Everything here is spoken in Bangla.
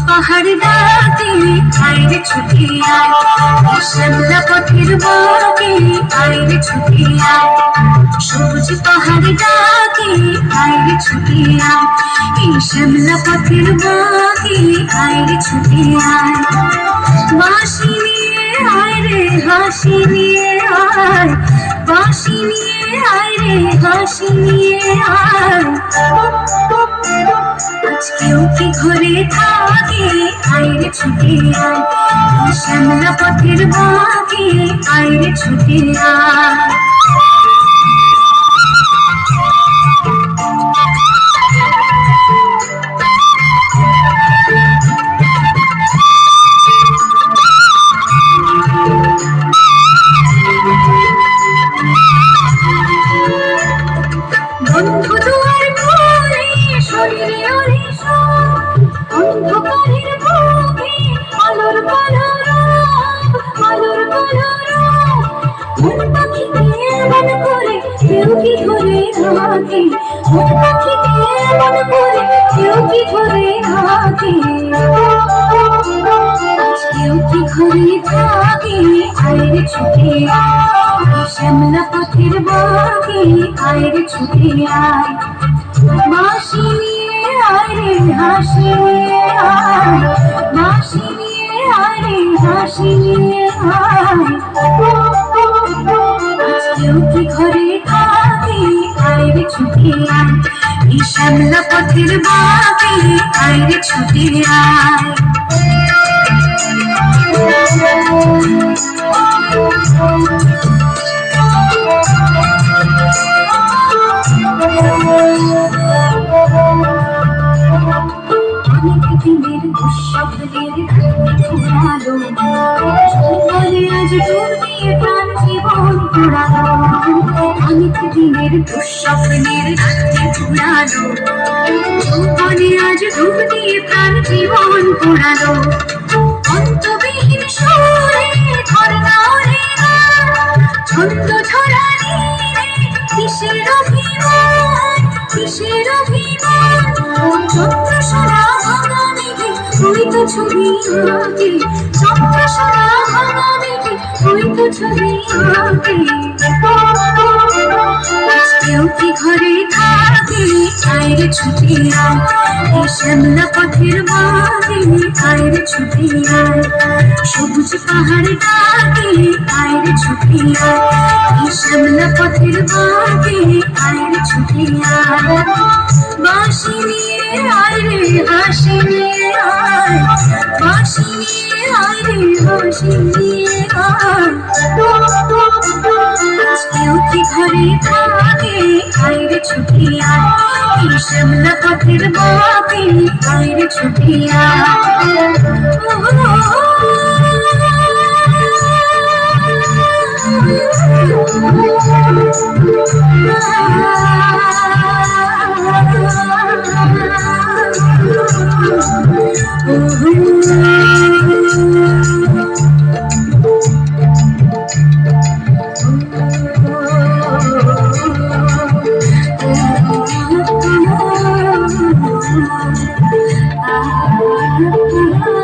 পাহাড় ডাকে আইরে ছুটি আয়, শ্যামলা পথের বাঁকে আইরে ছুটি আয়। সবুজ পাহাড় ডাকে আইরে ছুটি আয়, এই শ্যামলা পথের বাঁকে আইরে ছুটি আয়। বাঁশি নিয়ে আয় রে হাসি নিয়ে আয়, বাঁশি নিয়ে আয় রে হাসি নিয়ে আয়। আজকেও কি ঘরে থাকে আইরে ছুটি আয়, শ্যামলা পথের বাঁকে আইরে ছুটি আয়। বন্ধু দুয়ার খুলে শরীরে ওরে অন্ধকারের বুকে আলোর কলরব, আলোর কলরব। মন পাখিকে মন করে কেউ কি ধরে থাকে, মন পাখিকে মন করে কেউ কি ধরে থাকে। কেউ কি ঘরে থাকে আইরে ছুটি আয়, শ্যামলা পথের বাঁকে আইরে ছুটি আয়। বাঁশি নিয়ে আয় রে হাসি নিয়ে আয়, বাঁশি নিয়ে আয় রে হাসি নিয়ে আয়। কেউ কি ঘরে থাকে আইরে ছুটি আয়, এই শ্যামলা পথের বাঁকে আইরে ছুটি আয়। অনেক দিনের দুঃস্বপ্নের ঘুমালো, সকালে আজ ডুব দিয়ে প্রাণ জীবন পোড়ালো। অনেক দিনের দুঃস্বপ্নের ঘুমালো, সকালে আজ ডুব দিয়ে প্রাণ জীবন পোড়ালো। অন্তবিহীন সুরে ধর্ণা রে ছন্দ ধরা নীরে কিসের অভিমান, কিসের অভিমান। চন্দ্র সোনা ভাঙা মেঘে তুই তো ছবি আঁকে, চন্দ্র সোনা ভাঙা মেঘে তুই তো ছবি আঁকে। কেউ কি ঘরে থাকে আইরে ছুটি আয়, এই শ্যামলা পথের বাঁকে আইরে ছুটি আয়। সবুজ পাহাড় ডাকে আইরে ছুটি আয়, এই শ্যামলা পথের বাঁকে আইরে ছুটি আয়। বাঁশি নিয়ে আয় রে হাসি নিয়ে আয়, বাঁশি নিয়ে আয় রে হাসি নিয়ে আয়। কেউ কি ঘরে থাকে আইরে ছুটি আয়, এই শ্যামলা পথের বাঁকে আইরে ছুটি আয়। Ah